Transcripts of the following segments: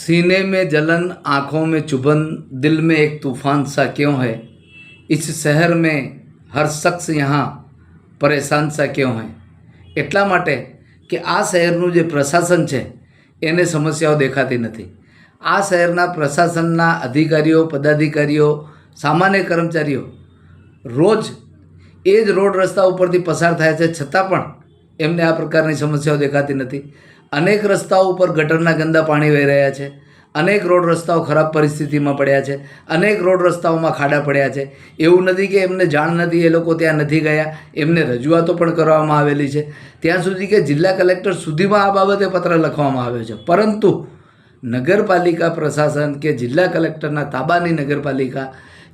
सीने में जलन, आँखों में चुभन, दिल में एक तूफान सा क्यों है। इस शहर में हर शख्स यहाँ પરેશાન સા ક્યો હૈ। એટલા માટે કે આ શહેરનું જે પ્રશાસન છે એને સમસ્યાઓ દેખાતી નથી। આ શહેરના પ્રશાસનના અધિકારીઓ, પદાધિકારીઓ, સામાન્ય કર્મચારીઓ રોજ એ જ રોડ રસ્તા ઉપરથી પસાર થાય છે, છતાં પણ એમને આ પ્રકારની સમસ્યાઓ દેખાતી નથી। અનેક રસ્તાઓ ઉપર ગટરના ગંદા પાણી વહી રહ્યા છે, અનેક રોડ રસ્તાઓ ખરાબ પરિસ્થિતિમાં પડ્યા છે, અનેક રોડ રસ્તાઓમાં ખાડા પડ્યા છે। એવું નથી કે એમને જાણ નથી, એ લોકો ત્યાં નથી ગયા, એમને રજૂઆતો પણ કરવામાં આવેલી છે, ત્યાં સુધી કે જિલ્લા કલેક્ટર સુધીમાં આ બાબતે પત્ર લખવામાં આવ્યો છે। પરંતુ નગરપાલિકા પ્રશાસન કે જિલ્લા કલેક્ટરના તાબાની નગરપાલિકા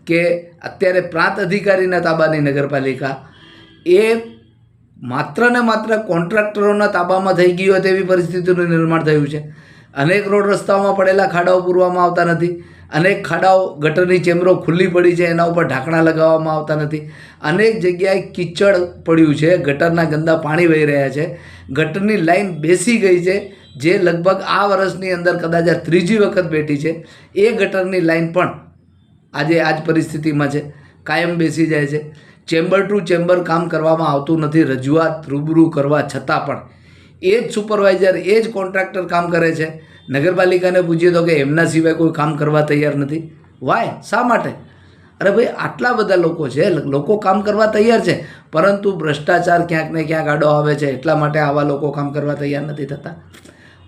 કે અત્યારે પ્રાંત અધિકારીના તાબાની નગરપાલિકા એ માત્ર ને માત્ર કોન્ટ્રાક્ટરોના તાબામાં થઈ ગઈ હોય તેવી પરિસ્થિતિનું નિર્માણ થયું છે। અનેક રોડ રસ્તાઓમાં પડેલા ખાડાઓ પૂરવામાં આવતા નથી, અનેક ખાડાઓ ગટરની ચેમ્બરો ખુલ્લી પડી છે એના ઉપર ઢાંકણા લગાવવામાં આવતા નથી, અનેક જગ્યાએ કીચડ પડ્યું છે, ગટરના ગંદા પાણી વહી રહ્યા છે, ગટરની લાઈન બેસી ગઈ છે, જે લગભગ આ વર્ષની અંદર કદાચ આ ત્રીજી વખત બેઠી છે। એ ગટરની લાઈન પણ આજે આ જ પરિસ્થિતિમાં છે, કાયમ બેસી જાય છે। ચેમ્બર ટુ ચેમ્બર કામ કરવામાં આવતું નથી, રજૂઆત રૂબરૂ કરવા છતાં પણ એ જ સુપરવાઇઝર, એ જ કોન્ટ્રાક્ટર કામ કરે છે। નગરપાલિકાને પૂછીએ તો કે એમના સિવાય કોઈ કામ કરવા તૈયાર નથી। વાય? શા માટે? અરે ભાઈ, આટલા બધા લોકો છે, લોકો કામ કરવા તૈયાર છે, પરંતુ ભ્રષ્ટાચાર ક્યાંક ને ક્યાંક આડો આવે છે, એટલા માટે આવા લોકો કામ કરવા તૈયાર નથી થતા।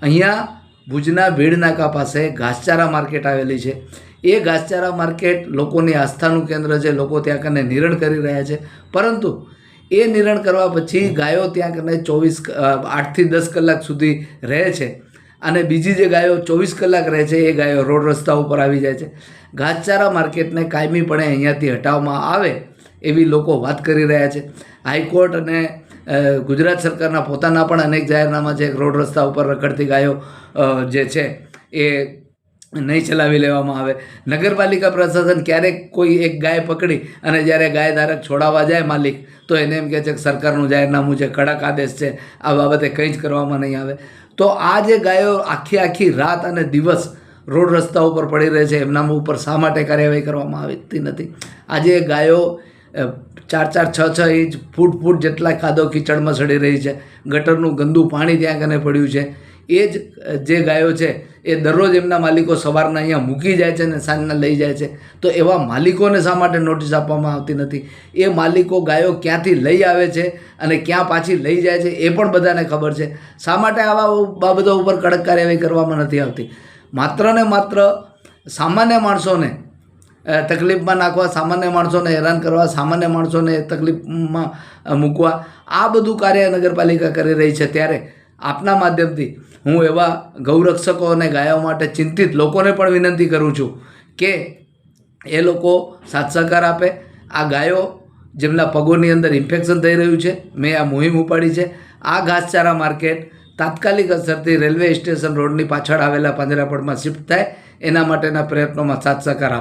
અહીંયા ભુજના ભીડ નાકા પાસે ઘાસચારા માર્કેટ આવેલી છે। એ ઘાસચારા માર્કેટ લોકોની આસ્થાનું કેન્દ્ર છે, લોકો ત્યાં કને નિરણ કરી રહ્યા છે, પરંતુ એ નિરણ કરવા પછી ગાયો ત્યાં કને 8થી 10 કલાક સુધી રહે છે, અને બીજી જે ગાયો 24 કલાક રહે છે એ ગાયો રોડ રસ્તા ઉપર આવી જાય છે। ઘાસચારા માર્કેટને કાયમીપણે અહીંયાથી હટાવવામાં આવે એવી લોકો વાત કરી રહ્યા છે। હાઈકોર્ટ અને ગુજરાત સરકારના પોતાના પણ અનેક જાહેરનામા છે, રોડ રસ્તા ઉપર રખડતી ગાયો જે છે એ નહીં ચલાવી લેવામાં આવે। નગરપાલિકા પ્રશાસન ક્યારેક કોઈ એક ગાય પકડી અને જ્યારે ગાય ધારક છોડાવવા જાય માલિક, તો એને એમ કહે છે કે સરકારનું જાહેરનામું છે, કડક આદેશ છે, આ બાબતે કંઈ જ કરવામાં નહીં આવે। તો આ જે ગાયો આખી રાત અને દિવસ રોડ રસ્તા ઉપર પડી રહે છે, એમના ઉપર શા માટે કાર્યવાહી કરવામાં આવતી નથી? આજે ગાયો 4-4, 6-6 ઇંચ, ફૂટ જેટલા કાદવ કીચડમાં સડી રહી છે, ગટરનું ગંદુ પાણી ત્યાં કને પડ્યું છે। એ જ જે ગાયો છે એ દરરોજ એમના માલિકો સવારના અહીંયા મૂકી જાય છે અને સાંજના લઈ જાય છે, તો એવા માલિકોને શા માટે નોટિસ આપવામાં આવતી નથી? એ માલિકો ગાયો ક્યાંથી લઈ આવે છે અને ક્યાં પાછી લઈ જાય છે એ પણ બધાને ખબર છે। શા માટે આવા બાબતો ઉપર કડક કાર્યવાહી કરવામાં નથી આવતી? માત્ર ને માત્ર સામાન્ય માણસોને તકલીફમાં નાખવા, સામાન્ય માણસોને હેરાન કરવા, સામાન્ય માણસોને તકલીફમાં મૂકવા, આ બધું કાર્ય નગરપાલિકા કરી રહી છે। ત્યારે આપના માધ્યમથી હું એવા ગૌરક્ષકો અને ગાયો માટે ચિંતિત લોકોને પણ વિનંતી કરું છું કે એ લોકો સાથ સહકાર આપે। આ ગાયો જેમના પગોની અંદર ઇન્ફેક્શન થઈ રહ્યું છે, મેં આ મુહિમ ઉપાડી છે। આ ઘાસચારા માર્કેટ તાત્કાલિક અસરથી રેલવે સ્ટેશન રોડની પાછળ આવેલા પાંજરાપોળમાં શિફ્ટ થાય, એના માટેના પ્રયત્નોમાં સાથ સહકાર આપે।